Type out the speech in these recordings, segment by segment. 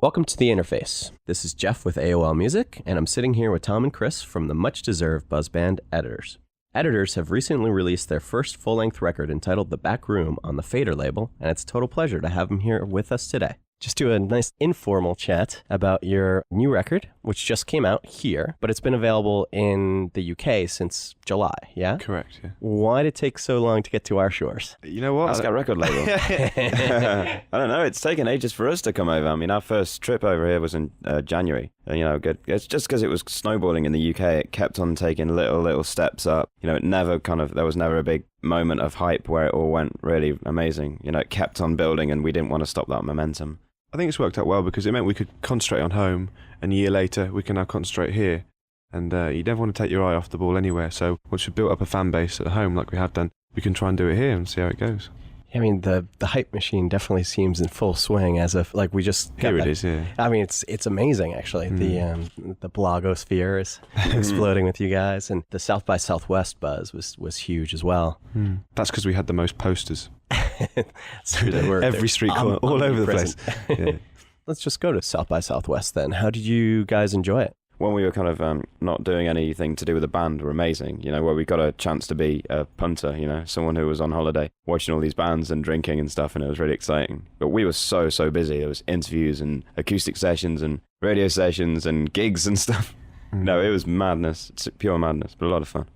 Welcome to The Interface. This is Jeff with AOL Music, and I'm sitting here with Tom and Chris from the much-deserved buzz band Editors. Editors have recently released their first full-length record entitled The Back Room on the Fader label, and it's a total pleasure to have them here with us today. Just do a nice informal chat about your new record, which just came out here, but it's been available in the UK since July, yeah? Correct, yeah. Why did it take so long to get to our shores? You know what? Ask our record label. I don't know. It's taken ages for us to come over. I mean, our first trip over here was in January. And, it's just because it was snowboarding in the UK. It kept on taking little steps up. It never there was never a big moment of hype where it all went really amazing. It kept on building and we didn't want to stop that momentum. I think it's worked out well because it meant we could concentrate on home, and a year later we can now concentrate here. And you never want to take your eye off the ball anywhere. So once we've built up a fan base at home like we have done, we can try and do it here and see how it goes. I mean, the hype machine definitely seems in full swing as if, we just... Here it is, yeah. I mean, it's amazing, actually. The blogosphere is exploding with you guys, and the South by Southwest buzz was huge as well. That's because we had the most posters. Every street corner, all over the place. Yeah. Let's just go to South by Southwest then. How did you guys enjoy it? When we were not doing anything to do with the band were amazing, where we got a chance to be a punter, someone who was on holiday, watching all these bands and drinking and stuff, and it was really exciting. But we were so busy. There was interviews and acoustic sessions and radio sessions and gigs and stuff. No, it was madness. It's pure madness, but a lot of fun.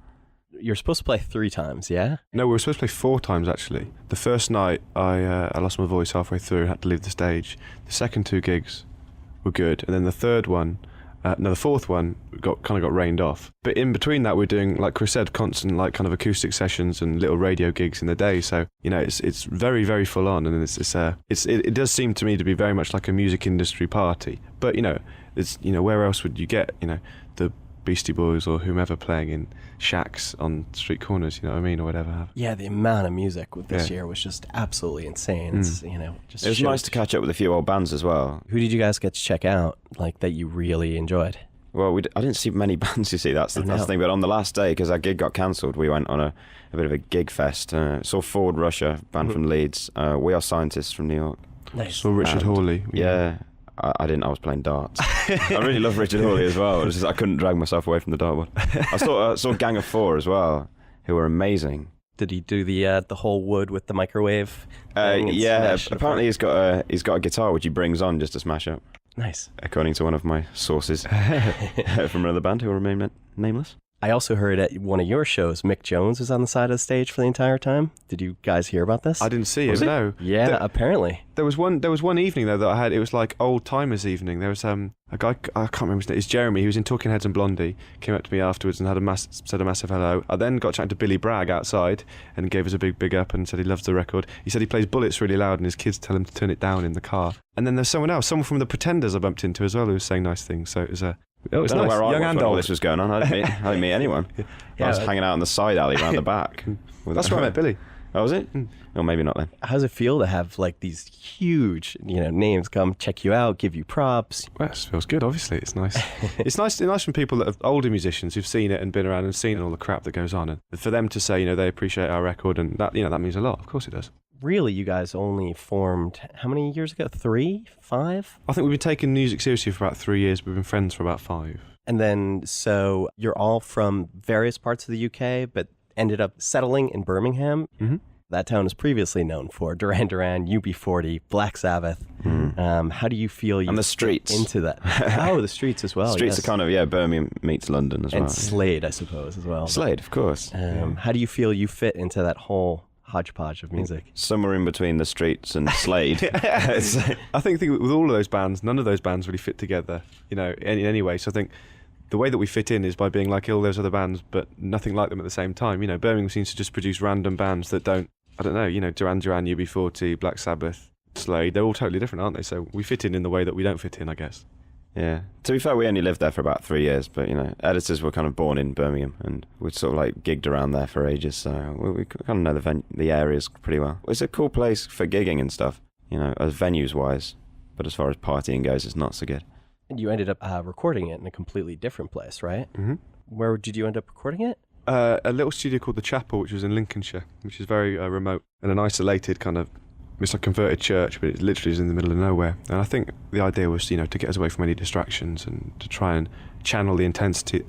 You're supposed to play 3 times, yeah? No, we were supposed to play 4 times, actually. The first night, I lost my voice halfway through and had to leave the stage. The second 2 gigs were good, and then the third one... the fourth one got rained off. But in between that, we're doing, like Chris said, constant acoustic sessions and little radio gigs in the day. So it's very, very full on, and it does seem to me to be very much like a music industry party. But it's where else would you get the Beastie Boys or whomever playing in shacks on street corners, or whatever. Yeah, the amount of music with this year was just absolutely insane. It's, just it was nice to catch up with a few old bands as well. Who did you guys get to check out, that you really enjoyed? Well, I didn't see many bands, you see, that's the thing. But on the last day, because our gig got cancelled, we went on a bit of a gig fest. Saw Forward Russia, band from Leeds. We Are Scientists from New York. Nice. Saw Richard Hawley. Yeah. I didn't. I was playing darts. I really love Richard Hawley as well. It was just, I couldn't drag myself away from the dartboard. I saw Gang of Four as well, who were amazing. Did he do the whole wood with the microwave? Yeah. Apparently he's got a guitar which he brings on just to smash up. Nice. According to one of my sources from another band who will remain nameless. I also heard at one of your shows, Mick Jones was on the side of the stage for the entire time. Did you guys hear about this? I didn't see it, no. Yeah, apparently. There was one evening, though, that I had. It was like old timers evening. There was a guy, I can't remember his name, it's Jeremy. He was in Talking Heads and Blondie, came up to me afterwards and said a massive hello. I then got chatting to Billy Bragg outside and gave us a big up and said he loves the record. He said he plays Bullets really loud and his kids tell him to turn it down in the car. And then there's someone from the Pretenders I bumped into as well who was saying nice things. So it was it's nice. Where young and all old. This was going on. I didn't meet anyone. I was hanging out in the side alley around the back. That's where I met Billy. Oh, was it? Or maybe not then. How does it feel to have these huge names come check you out, give you props? Well, it feels good. Obviously, it's nice. It's nice from people that are older musicians who've seen it and been around and seen all the crap that goes on, and for them to say they appreciate our record, and that that means a lot. Of course, it does. Really, you guys only formed how many years ago? 3, 5? I think we've been taking music seriously for about 3 years. We've been friends for about 5. And then, so you're all from various parts of the UK, but ended up settling in Birmingham. Mm-hmm. That town is previously known for Duran Duran, UB40, Black Sabbath. How do you feel you and the streets fit into that? Oh, the streets as well. Streets are Birmingham meets London as well. And Slade, I suppose, as well. Slade, of course. How do you feel you fit into that whole hodgepodge of music? Somewhere in between the streets and Slade. I think with all of those bands, none of those bands really fit together, in any way. So I think the way that we fit in is by being like all those other bands, but nothing like them at the same time. Birmingham seems to just produce random bands that don't, Duran Duran, UB40, Black Sabbath, Slade, they're all totally different, aren't they? So we fit in the way that we don't fit in, I guess. Yeah. To be fair, we only lived there for about 3 years, but, Editors were kind of born in Birmingham, and we'd sort of gigged around there for ages, so we kind of know the areas pretty well. It's a cool place for gigging and stuff, as venues-wise, but as far as partying goes, it's not so good. And you ended up recording it in a completely different place, right? Mm-hmm. Where did you end up recording it? A little studio called The Chapel, which was in Lincolnshire, which is very remote and an isolated kind of It's like a converted church, but it literally is in the middle of nowhere. And I think the idea was, to get us away from any distractions and to try and channel the intensity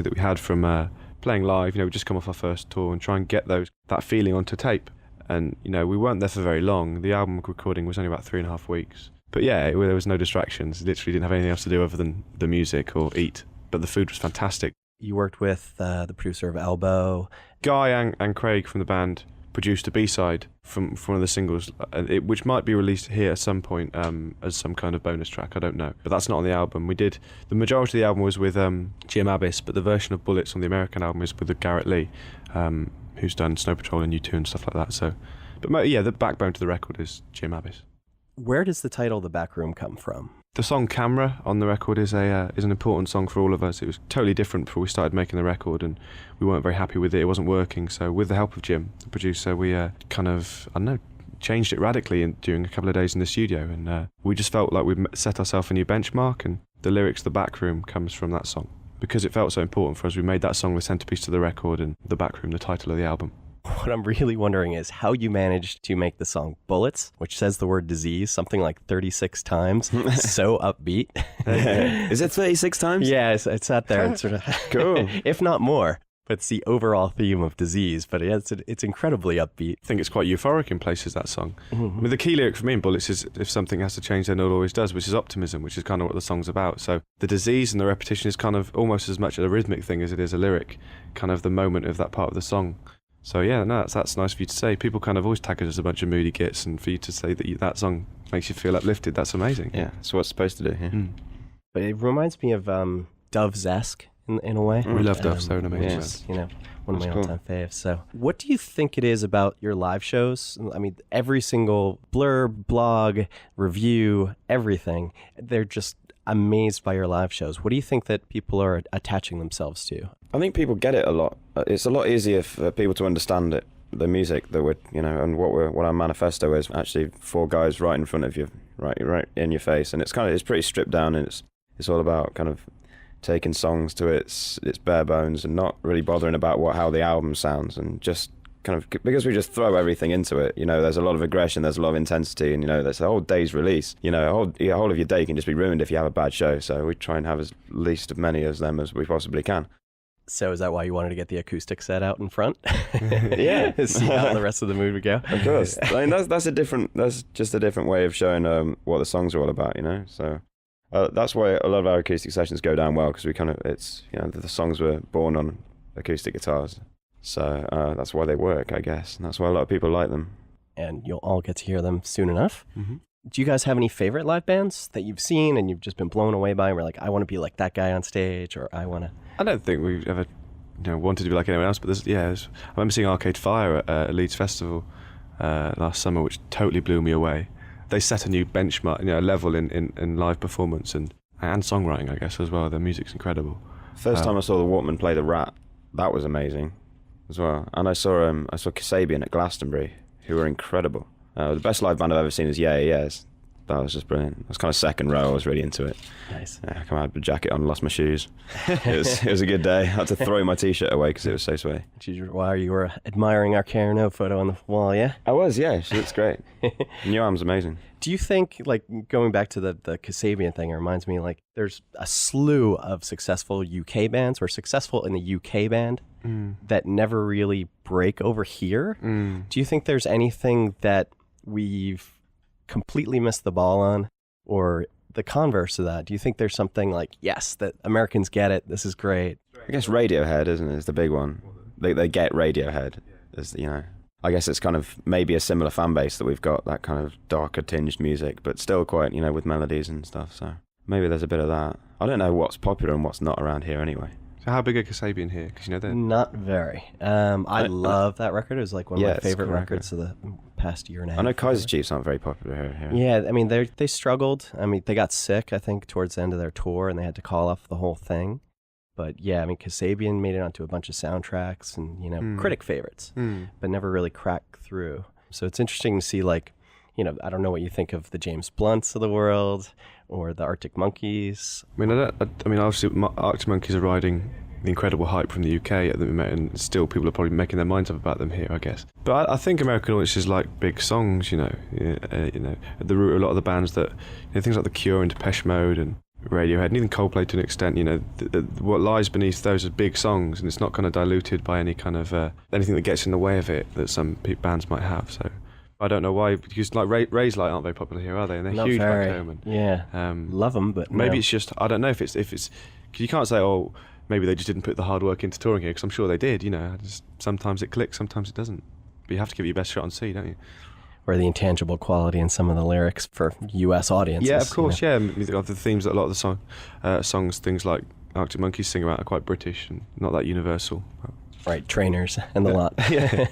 that we had from playing live. We just come off our first tour and try and get that feeling onto tape. And, we weren't there for very long. The album recording was only about 3.5 weeks. But yeah, there was no distractions. Literally didn't have anything else to do other than the music or eat. But the food was fantastic. You worked with the producer of Elbow. Guy and Craig from the band produced a B-side from one of the singles, which might be released here at some point as some kind of bonus track, I don't know. But that's not on the album. The majority of the album was with Jim Abbas, but the version of Bullets on the American album is with Garrett Lee, who's done Snow Patrol and U2 and stuff like that. So, but yeah, the backbone to the record is Jim Abbas. Where does the title The Back Room come from? The song Camera on the record is an important song for all of us. It was totally different before we started making the record, and we weren't very happy with it. It wasn't working. So with the help of Jim, the producer, we changed it radically during a couple of days in the studio, and we just felt like we'd set ourselves a new benchmark, and the lyrics The Back Room comes from that song. Because it felt so important for us, we made that song the centerpiece to the record, and The Back Room the title of the album. What I'm really wondering is how you managed to make the song Bullets, which says the word disease something like 36 times, so upbeat. Is it 36 times? Yeah, it's sat there and sort of, cool. If not more. But it's the overall theme of disease, but it's incredibly upbeat. I think it's quite euphoric in places, that song. Mm-hmm. I mean, the key lyric for me in Bullets is, if something has to change, then it always does, which is optimism, which is kind of what the song's about. So the disease and the repetition is kind of almost as much a rhythmic thing as it is a lyric, kind of the moment of that part of the song. So yeah, no, that's nice for you to say. People kind of always tag us as a bunch of moody gits, and for you to say that that song makes you feel uplifted, that's amazing. Yeah, that's what it's supposed to do. Yeah. Mm. But it reminds me of Dove's-esque in a way. We love Dove, so an amazing band. One of my all-time faves. So what do you think it is about your live shows? I mean, every single blurb, blog, review, everything, they're just amazed by your live shows. What do you think that people are attaching themselves to? I think people get it a lot. It's a lot easier for people to understand it, the music that we're, and what our manifesto is. Actually, 4 guys right in front of you, right in your face, and it's pretty stripped down, and it's all about kind of taking songs to its bare bones and not really bothering about how the album sounds, and just kind of, because we just throw everything into it. There's a lot of aggression, there's a lot of intensity, and there's a whole day's release. A whole of your day can just be ruined if you have a bad show. So we try and have as least of many of them as we possibly can. So is that why you wanted to get the acoustic set out in front? Yeah. See how the rest of the mood would go? Of course. I mean, that's just a different way of showing what the songs are all about, So that's why a lot of our acoustic sessions go down well, because we the songs were born on acoustic guitars. So that's why they work, I guess. And that's why a lot of people like them. And you'll all get to hear them soon enough. Mm-hmm. Do you guys have any favorite live bands that you've seen and you've just been blown away by, and we're like, I want to be like that guy on stage, or I want to... I don't think we've ever wanted to be like anyone else, but I remember seeing Arcade Fire at Leeds Festival last summer, which totally blew me away. They set a new benchmark, level in live performance and songwriting, I guess, as well. Their music's incredible. First time I saw the Walkmen play The Rat, that was amazing as well. And I saw Kasabian at Glastonbury, who were incredible. The best live band I've ever seen is Yeah Yeahs. That was just brilliant. I was kind of second row. I was really into it. Nice. I come out with a jacket on, lost my shoes. It was a good day. I had to throw my t-shirt away because it was so sweaty. Wow, you were admiring our Karen O photo on the wall, yeah? I was, yeah. She looks great. New Arm's amazing. Do you think, going back to the Kasabian thing, it reminds me, there's a slew of successful UK bands, or successful in the UK band, that never really break over here. Do you think there's anything that we've completely missed the ball on, or the converse of that? Do you think there's something yes, that Americans get it, this is great? I guess Radiohead, isn't it, is the big one. They get Radiohead. I guess it's kind of maybe a similar fan base that we've got, that kind of darker tinged music, but still quite, with melodies and stuff. So maybe there's a bit of that. I don't know what's popular and what's not around here anyway. So how big are Kasabian here? Because they're... Not very. I love that record. It was one of my favorite records of the past year and a half. I know Kaiser Chiefs aren't very popular here. Yeah, I mean, they struggled. I mean, they got sick, I think, towards the end of their tour, and they had to call off the whole thing. But yeah, I mean, Kasabian made it onto a bunch of soundtracks and, critic favorites, but never really cracked through. So it's interesting to see, I don't know what you think of the James Blunts of the world or the Arctic Monkeys. I mean, obviously, Arctic Monkeys are riding the incredible hype from the UK at the moment, and still people are probably making their minds up about them here, I guess. But I think American audiences like big songs, you know, at the root of a lot of the bands that, things like The Cure and Depeche Mode and Radiohead, and even Coldplay to an extent, what lies beneath those are big songs, and it's not kind of diluted by any kind of anything that gets in the way of it that some bands might have. So I don't know why, because like Ray's Light aren't very popular here, are they? And they're Not huge very, back home. And, love them, but maybe no. it's just, I don't know if it's because you can't say, oh, maybe they just didn't put the hard work into touring here, because I'm sure they did. Sometimes it clicks, sometimes it doesn't. But you have to give it your best shot and see, don't you? Or the intangible quality in some of the lyrics for U.S. audiences. Yeah, of course, yeah. The themes that a lot of the songs, things like Arctic Monkeys sing about, are quite British and not that universal. Right, Trainers and the lot. Yeah.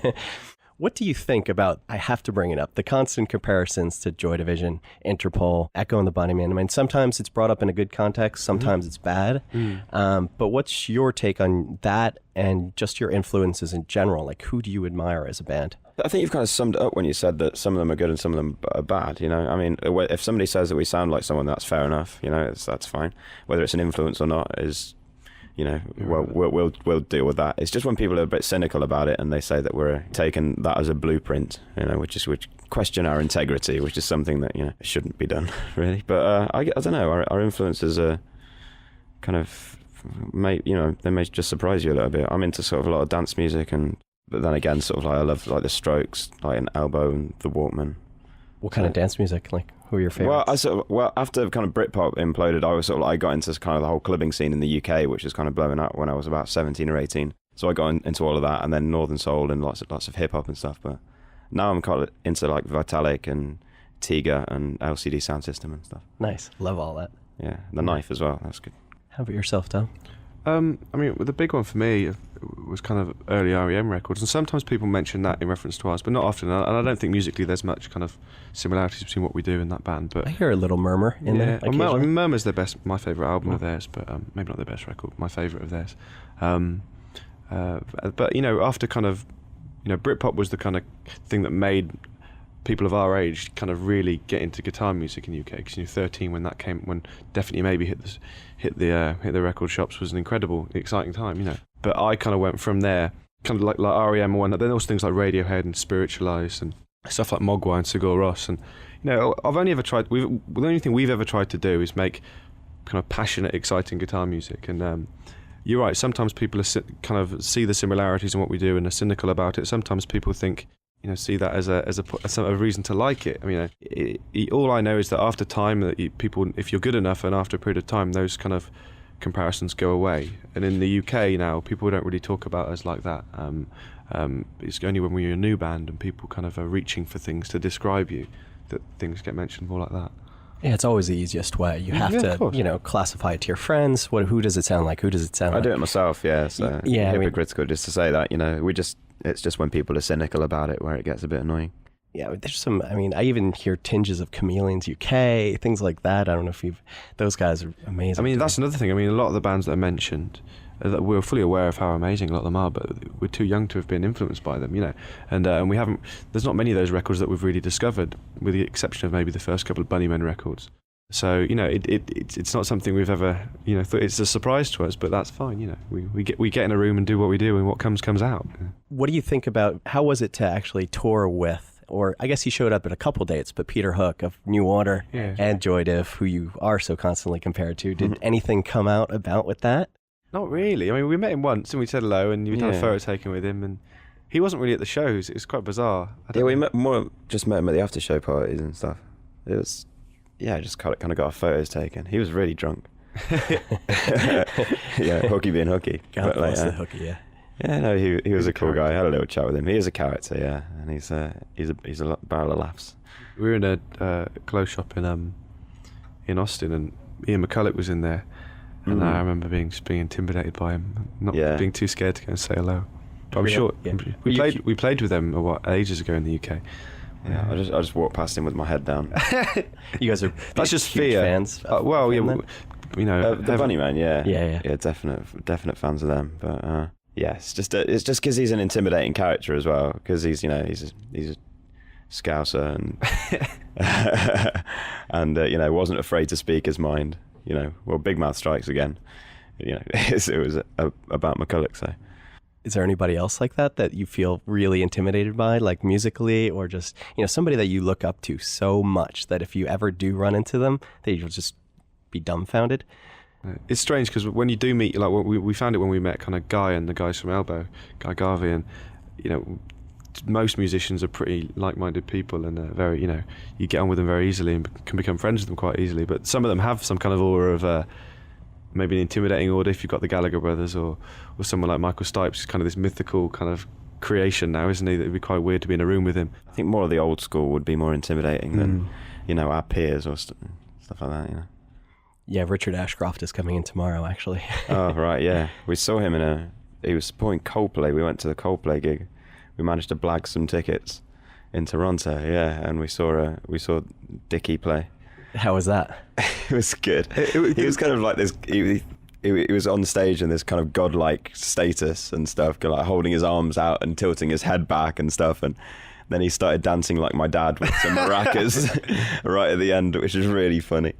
What do you think about, I have to bring it up, the constant comparisons to Joy Division, Interpol, Echo and the Bunnymen? I mean, sometimes it's brought up in a good context, sometimes it's bad. But what's your take on that and just your influences in general? Like, who do you admire as a band? I think you've kind of summed it up when you said that some of them are good and some of them are bad. I mean, if somebody says that we sound like someone, that's fair enough. That's fine. Whether it's an influence or not is, we'll deal with that. It's just when people are a bit cynical about it and they say that we're taking that as a blueprint, which question our integrity, which is something that shouldn't be done really. But I don't know. Our influences are kind of they may just surprise you a little bit. I'm into sort of a lot of dance music, but then again, sort of like I love like the Strokes, like an Elbow and the Walkman. What kind of dance music? Like, who are your favorites? Well, after kind of Britpop imploded, I got into kind of the whole clubbing scene in the UK, which was kind of blowing up when I was about 17 or 18. So I got into all of that, and then Northern Soul and lots of hip hop and stuff. But now I'm kind of into like Vitalik and Tiga and LCD Sound System and stuff. Nice, love all that. Yeah, the Knife as well. That's good. How about yourself, Tom? I mean, the big one for me was kind of early REM records, and sometimes people mention that in reference to ours, but not often. And I don't think musically there's much kind of similarities between what we do in that band. But I hear a little Murmur in there. Well, I mean, Murmur's my favourite album of theirs, but maybe not their best record, my favourite of theirs. But after kind of, Britpop was the kind of thing that made people of our age kind of really get into guitar music in the UK, because 13 when that came, when Definitely Maybe hit the record shops, was an incredible, exciting time, But I kind of went from there, kind of like REM and then also things like Radiohead and Spiritualized and stuff like Mogwai and Sigur Rós. And I've only ever tried. The only thing we've ever tried to do is make kind of passionate, exciting guitar music. And you're right. Sometimes people kind of see the similarities in what we do and are cynical about it. Sometimes people think, see that as a reason to like it. I mean, all I know is that after time, that people, if you're good enough, and after a period of time, those kind of comparisons go away. And in the UK now, people don't really talk about us like that. It's only when we're a new band and people kind of are reaching for things to describe you that things get mentioned more like that. Yeah, it's always the easiest way. You have to, classify it to your friends. Who does it sound like? Who does it sound like? I do it myself, yeah. So hypocritical just to say that, it's just when people are cynical about it where it gets a bit annoying. Yeah, there's some, I even hear tinges of Chameleons UK, things like that. I don't know if those guys are amazing. I mean, that's another thing. I mean, a lot of the bands that are mentioned, we're fully aware of how amazing a lot of them are, but we're too young to have been influenced by them, and we haven't, there's not many of those records that we've really discovered, with the exception of maybe the first couple of Bunnymen records. So, it's not something we've ever, thought. It's a surprise to us, but that's fine, we get in a room and do what we do, and what comes out. What do you think about, how was it to actually tour with, or I guess he showed up at a couple dates, but Peter Hook of New Order and Joy Div, who you are so constantly compared to, did anything come out about with that? Not really. I mean, we met him once and we said hello, and we did a photo taken with him, and he wasn't really at the shows. It was quite bizarre. We met him at the after show parties and stuff. It was, just kind of got our photos taken. He was really drunk. Hooky being Hooky. God bless the Hooky, yeah. Yeah, no, he was a cool guy. I had a little chat with him. He is a character, yeah, and he's a barrel of laughs. We were in a clothes shop in Austin, and Ian McCulloch was in there, and I remember being intimidated by him, not being too scared to go and say hello. But I'm sure we played with them ages ago in the UK. Yeah, I just walked past him with my head down. You guys are that's just huge fear. Fans. The Bunnymen, yeah, definite fans of them. But it's just because he's an intimidating character as well. Because he's a Scouser and and wasn't afraid to speak his mind. Well, Big Mouth strikes again. you know, it was about McCulloch. So, Is there anybody else like that you feel really intimidated by, like musically, or just, you know, somebody that you look up to so much that if you ever do run into them, that you'll just be dumbfounded? It's strange because when you do meet, like we found it when we met kind of Guy and the guys from Elbow, Guy Garvey, and you know, most musicians are pretty like-minded people and very, you know, you get on with them very easily and can become friends with them quite easily. But some of them have some kind of aura of maybe an intimidating aura if you've got the Gallagher brothers or someone like Michael Stipes, who's kind of this mythical kind of creation now, isn't he? That would be quite weird to be in a room with him. I think more of the old school would be more intimidating than, you know, our peers or stuff like that, you know. Yeah, Richard Ashcroft is coming in tomorrow, actually. Oh, right, yeah. We saw him he was supporting Coldplay. We went to the Coldplay gig. We managed to blag some tickets in Toronto, yeah, and we saw Dickie play. How was that? It was good. He was kind of like this. He was on stage in this kind of godlike status and stuff, kind of like holding his arms out and tilting his head back and stuff, and then he started dancing like my dad with some maracas right at the end, which is really funny.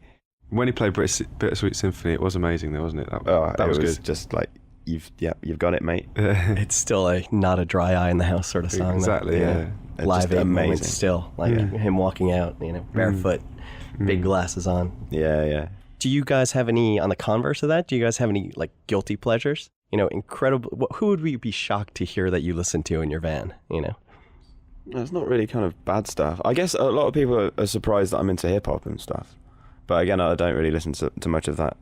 When he played Bittersweet Symphony, it was amazing, though, wasn't it? That was good. Just like you've got it, mate. It's still not a dry eye in the house sort of song. Exactly, yeah. Live aid amazing. moments still, like him walking out, you know, barefoot, big glasses on. Yeah. Do you guys have any, on the converse of that, do you guys have any like guilty pleasures? You know, incredible, who would we be shocked to hear that you listen to in your van, you know? It's not really kind of bad stuff. I guess a lot of people are surprised that I'm into hip-hop and stuff. But again, I don't really listen to much of that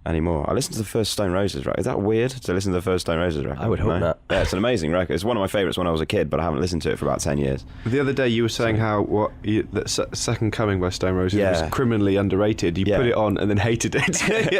anymore. I listened to the first Stone Roses record. Is that weird to listen to the first Stone Roses record? I would hope not. Yeah, it's an amazing record. It's one of my favourites when I was a kid, but I haven't listened to it for about 10 years. The other day you were saying how that Second Coming by Stone Roses was criminally underrated. You put it on and then hated it.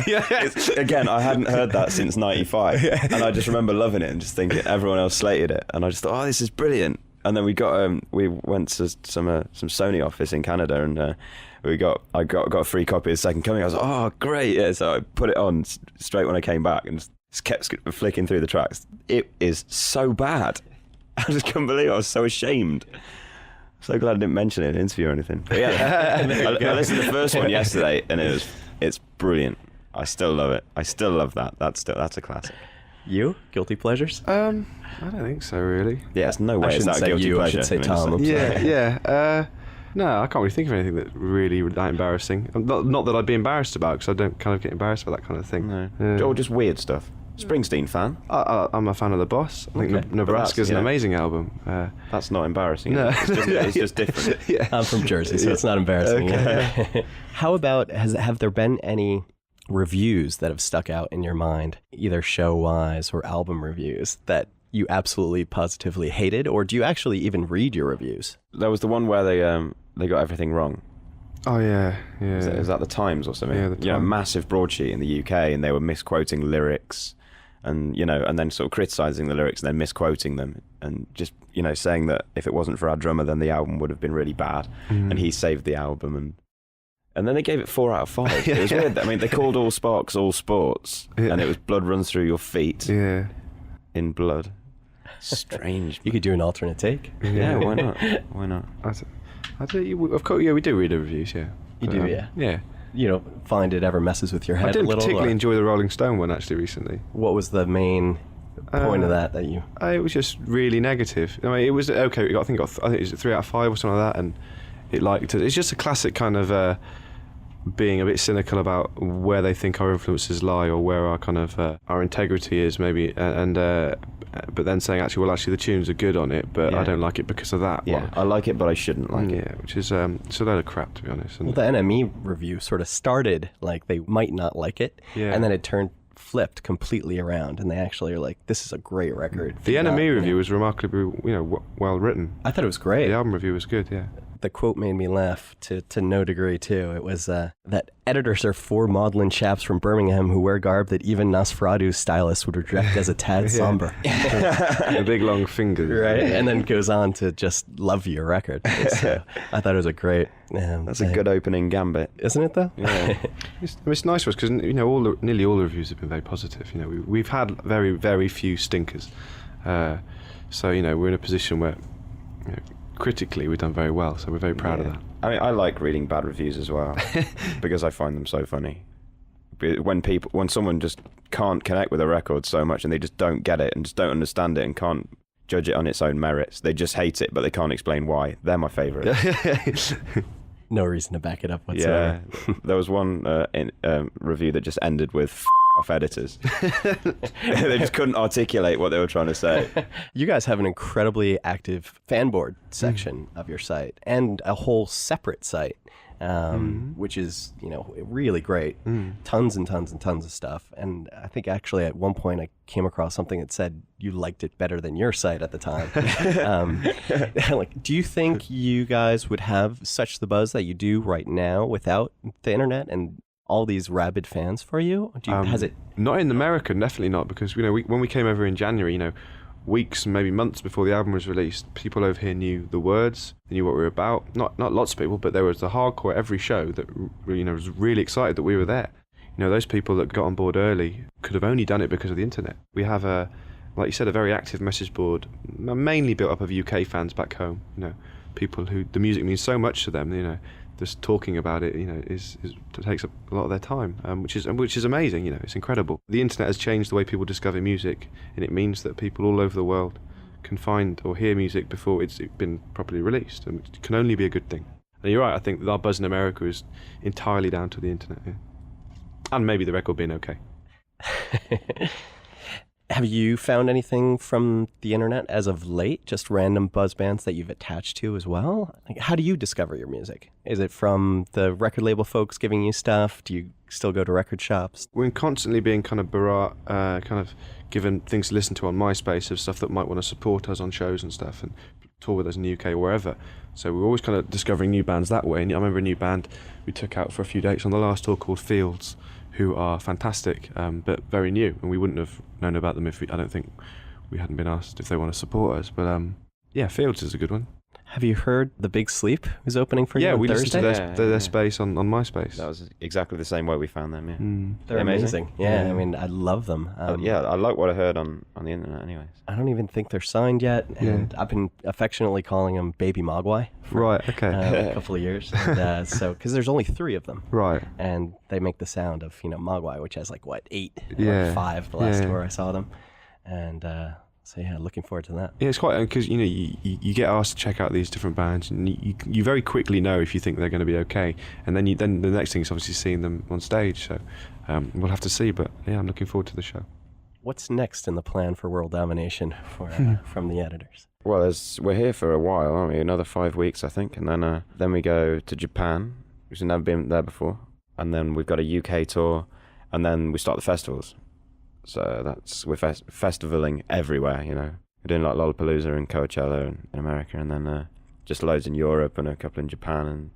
yeah. Again, I hadn't heard that since 95. And I just remember loving it and just thinking everyone else slated it. And I just thought, oh, this is brilliant. And then we went to some Sony office in Canada and I got a free copy of Second Coming. I was like, oh, great. Yeah, so I put it on straight when I came back and just kept flicking through the tracks. It is so bad. I just couldn't believe it. I was so ashamed. So glad I didn't mention it in an interview or anything. But yeah, I listened to the first one yesterday and it's brilliant. I still love it. I still love that. That's a classic. You? Guilty pleasures? I don't think so, really. Yeah, it's no way it's not a guilty pleasure. I should say Tom. I'm sorry. Yeah. No, I can't really think of anything that's really that embarrassing. Not that I'd be embarrassed about, because I don't kind of get embarrassed about that kind of thing. No. Or just weird stuff. Springsteen fan? I'm a fan of The Boss. I think Nebraska's an amazing album. That's not embarrassing. No. It's just different. Yeah. I'm from Jersey, so it's not embarrassing. Okay. How about, have there been any reviews that have stuck out in your mind, either show-wise or album reviews, that you absolutely positively hated, or do you actually even read your reviews? There was the one where they got everything wrong. Oh yeah. Is that the Times or something? Yeah, the Times. Massive broadsheet in the UK, and they were misquoting lyrics, and and then sort of criticising the lyrics and then misquoting them, and just saying that if it wasn't for our drummer, then the album would have been really bad, and he saved the album, and then they gave it 4 out of 5. It was weird. I mean, they called All Sparks All Sports, and it was blood runs through your feet. Yeah. In blood. Strange. You could do an alternate take. Yeah, why not? Why not? Of course, we do read the reviews, yeah. You do, yeah. Yeah. You don't find it ever messes with your head I a didn't little? particularly enjoy the Rolling Stone one, actually, recently. What was the main point of that you... It was just really negative. I mean, it was okay. I think it was 3 out of 5 or something like that, and it liked it. It's just a classic kind of being a bit cynical about where they think our influences lie or where our kind of our integrity is, maybe, but then saying actually the tunes are good on it, but I don't like it because of that. Yeah, I like it, but I shouldn't like it. Yeah, which is it's a load of crap, to be honest. Well, the NME review sort of started like they might not like it, and then it flipped completely around, and they actually are like, this is a great record. The NME review was remarkably well written. I thought it was great. The album review was good, yeah. The quote made me laugh to no degree too. It was that editors are 4 maudlin chaps from Birmingham who wear garb that even Nosferatu's stylists would reject as a tad somber. The big long fingers. Right, and then goes on to just love your record. So I thought it was a great... That's a good opening gambit. Isn't it though? Yeah. It's nice for us because nearly all the reviews have been very positive. We've had very, very few stinkers. So we're in a position where critically we've done very well, so we're very proud of that. I mean, I like reading bad reviews as well because I find them so funny. When someone just can't connect with a record so much and they just don't get it and just don't understand it and can't judge it on its own merits, they just hate it, but they can't explain why. They're my favourite. No reason to back it up whatsoever. Yeah, there was one review that just ended with "F off editors." They just couldn't articulate what they were trying to say. You guys have an incredibly active fan board section of your site and a whole separate site, which is, really great. Tons and tons and tons of stuff. And I think actually at one point I came across something that said you liked it better than your site at the time. Do you think you guys would have such the buzz that you do right now without the internet and all these rabid fans for you? Has it? Not in America, definitely not, because when we came over in January, weeks, maybe months before the album was released, people over here knew the words, they knew what we were about. Not lots of people, but there was the hardcore at every show that was really excited that we were there. Those people that got on board early could have only done it because of the internet. We have like you said, a very active message board, mainly built up of UK fans back home. People who the music means so much to them. Just talking about it, takes up a lot of their time, which is amazing. It's incredible. The internet has changed the way people discover music, and it means that people all over the world can find or hear music before it's been properly released, and it can only be a good thing. And you're right. I think our buzz in America is entirely down to the internet, and maybe the record being okay. Have you found anything from the internet as of late? Just random buzz bands that you've attached to as well? How do you discover your music? Is it from the record label folks giving you stuff? Do you still go to record shops? We're constantly being kind of given things to listen to on MySpace of stuff that might want to support us on shows and stuff and tour with us in the UK or wherever. So we're always kind of discovering new bands that way. And I remember a new band we took out for a few dates on the last tour called Fields, who are fantastic, but very new, and we wouldn't have known about them if I don't think we hadn't been asked if they want to support us. But Fields is a good one. Have you heard The Big Sleep is opening for you on Thursday? Listened to their space on MySpace. That was exactly the same way we found them, yeah. They're amazing. Yeah, I mean, I love them. I like what I heard on the internet anyways. I don't even think they're signed yet, and I've been affectionately calling them Baby Mogwai for a couple of years. And, because there's only 3 of them. Right. And they make the sound of, Mogwai, which has 8 or 5 the last tour I saw them. And looking forward to that. Yeah, it's quite, because you get asked to check out these different bands, and you very quickly know if you think they're going to be okay, and then the next thing is obviously seeing them on stage. So we'll have to see, but yeah, I'm looking forward to the show. What's next in the plan for World Domination from the editors? Well, we're here for a while, aren't we? Another 5 weeks, I think, and then we go to Japan, which has never been there before, and then we've got a UK tour, and then we start the festivals. So we're festivaling everywhere, We're doing Lollapalooza and Coachella in America, and then just loads in Europe and a couple in Japan, and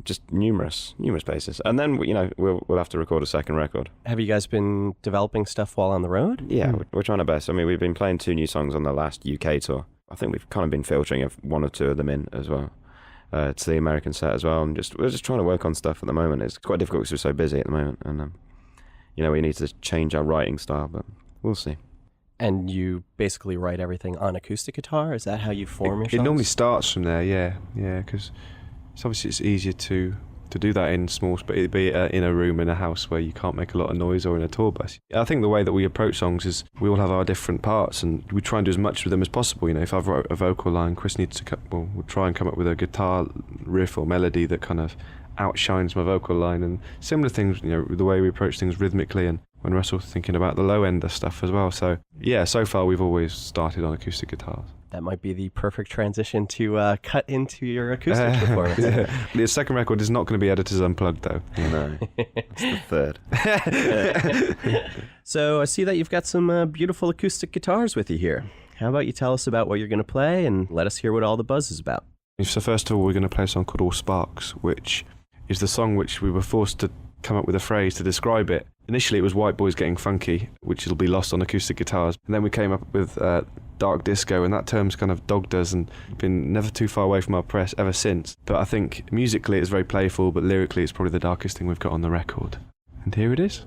just numerous places. And then we'll have to record a second record. Have you guys been developing stuff while on the road? Yeah, we're trying our best. I mean, we've been playing 2 new songs on the last UK tour. I think we've kind of been filtering 1 or 2 of them in as well to the American set as well. And we're just trying to work on stuff at the moment. It's quite difficult because we're so busy at the moment, and we need to change our writing style, but we'll see. And you basically write everything on acoustic guitar? Is that how you form your songs? It normally starts from there, yeah, because it's easier to do that in small space, be it in a room in a house where you can't make a lot of noise, or in a tour bus. I think the way that we approach songs is we all have our different parts, and we try and do as much with them as possible. If I've wrote a vocal line, Chris needs to we'll try and come up with a guitar riff or melody that kind of outshines my vocal line, and similar things, the way we approach things rhythmically, and when Russell's thinking about the low end of stuff as well. So yeah, so far we've always started on acoustic guitars. That might be the perfect transition to cut into your acoustic performance. Yeah. The second record is not going to be Editors Unplugged, though. No, it's the third. So I see that you've got some beautiful acoustic guitars with you here. How about you tell us about what you're going to play, and let us hear what all the buzz is about. So first of all, we're going to play a song called All Sparks, which is the song which we were forced to come up with a phrase to describe it. Initially it was White Boys Getting Funky, which will be lost on acoustic guitars, and then we came up with Dark Disco, and that term's kind of dogged us and been never too far away from our press ever since. But I think musically it's very playful, but lyrically it's probably the darkest thing we've got on the record. And here it is.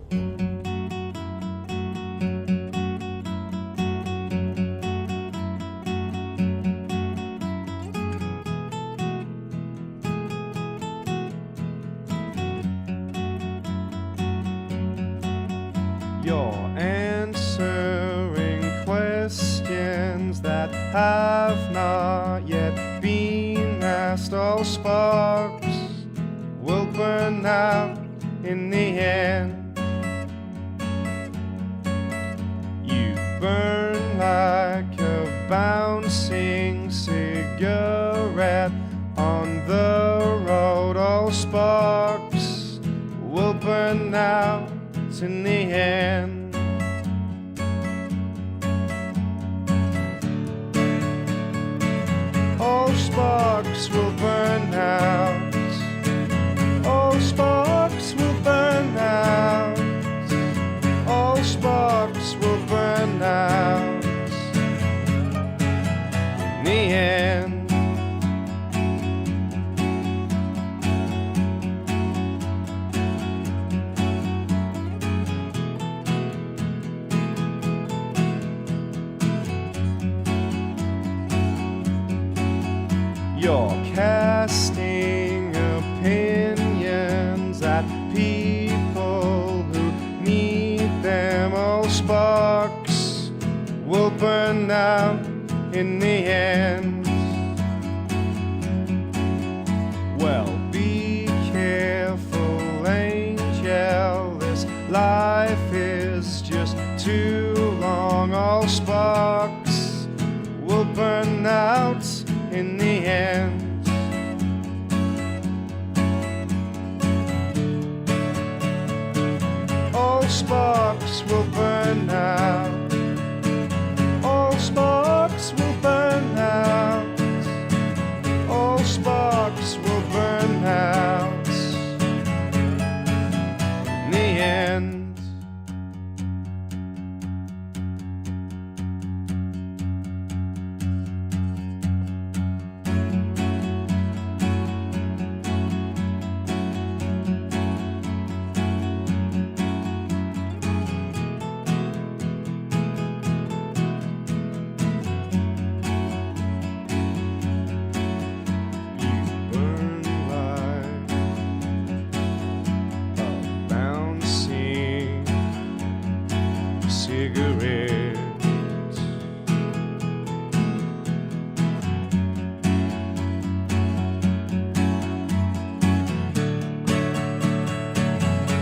You're answering questions that have not yet been asked. All sparks will burn out in the end. You burn like a bouncing cigarette on the road. All sparks will burn out in the end. All sparks will burn out. All sparks will burn out. All sparks will burn out in the end. You're casting opinions at people who need them. All sparks will burn out in the end. Well, be careful, angel. This life is just too long. All sparks will burn out in the end. All sparks will burn out. All sparks will burn out. All sparks will burn out in the end.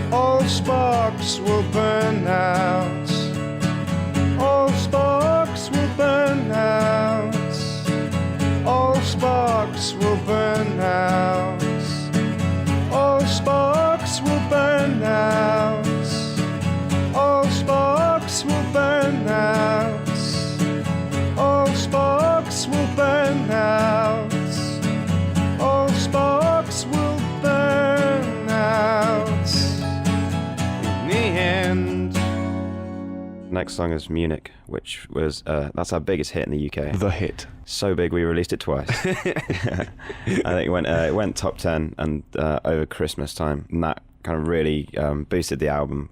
All sparks will burn out. All sparks will burn out. All sparks will burn out. All sparks will burn out. All sparks will burn out. All sparks will burn out. All sparks will burn out in the end. Next song is Munich, which was that's our biggest hit in the UK. The hit. So big we released it twice. I think it went top 10 and over Christmas time, and that kind of really boosted the album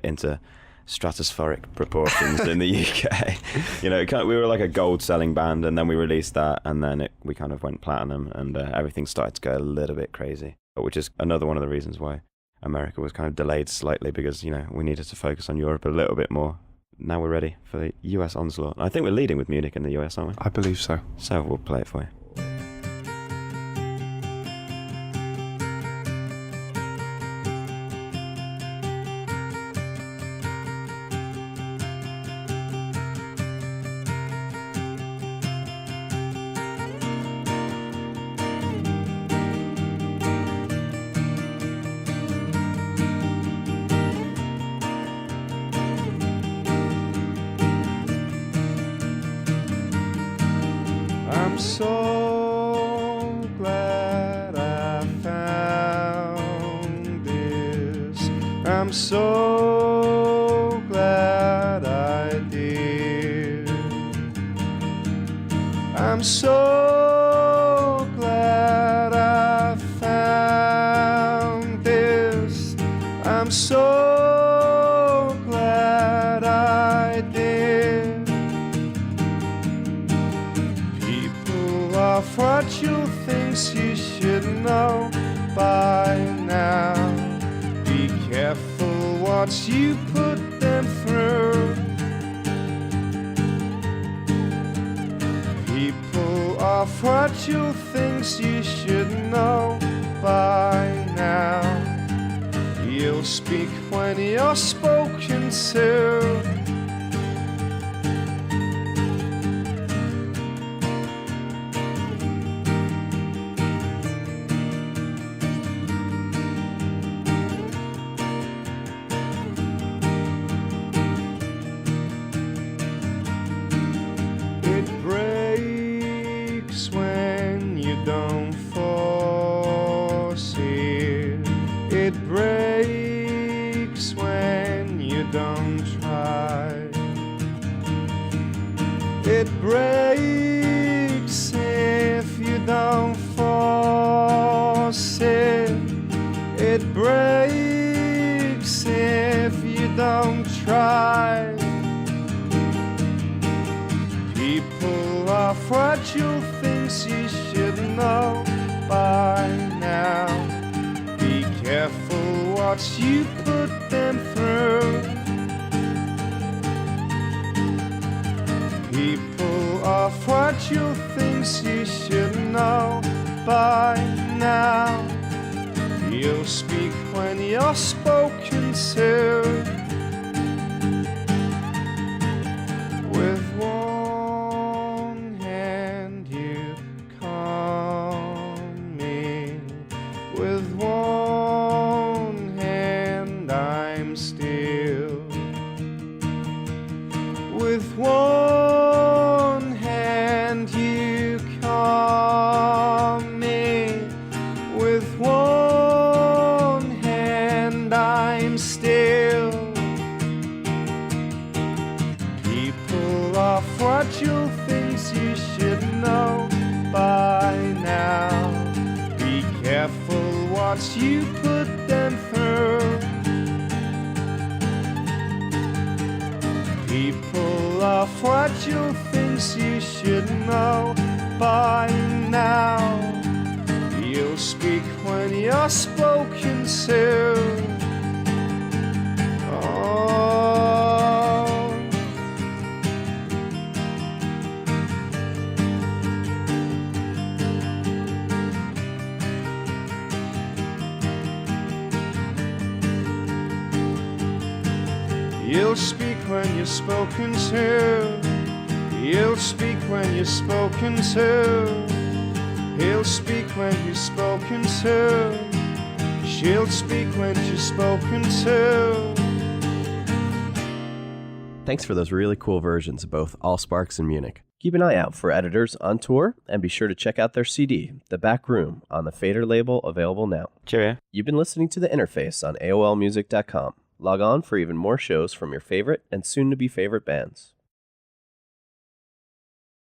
into stratospheric proportions in the UK. You know, we were like a gold selling band, and then we released that, and then we kind of went platinum, and everything started to go a little bit crazy, which is another one of the reasons why America was kind of delayed slightly, because, you know, we needed to focus on Europe a little bit more. Now we're ready for the US onslaught. I think we're leading with Munich in the US, aren't we? I believe so. So we'll play it for you. I'm so glad I found this. I'm so glad I did. I'm so glad I found this. I'm so glad I did. Fragile things you should know by now. Be careful what you put there. them through. People are fragile things you should know by now. You'll speak when you're spoken to. It breaks when you don't force it. It breaks when you don't try. It breaks if you don't force it. It breaks if you don't try. People are fragile things you should know by now. Be careful what you put them through. People are fragile things you should know by now. You'll speak when you're spoken to. With one hand you calm me. With one hand I'm still. With one hand you calm me. With one hand I'm still. People are fragile things you should know by now. Be careful what you put them through. People are fragile things you should know by now. You'll speak when you're spoken to. Oh. You'll speak when you're spoken to. You'll speak when you're spoken to. He'll speak when you're spoken to. She'll speak when she's spoken to. Thanks for those really cool versions of both Allsparks and Munich. Keep an eye out for Editors on tour, and be sure to check out their CD, The Back Room, on the Fader label, available now. Cheerio. You've been listening to The Interface on AOLmusic.com. Log on for even more shows from your favorite and soon-to-be favorite bands.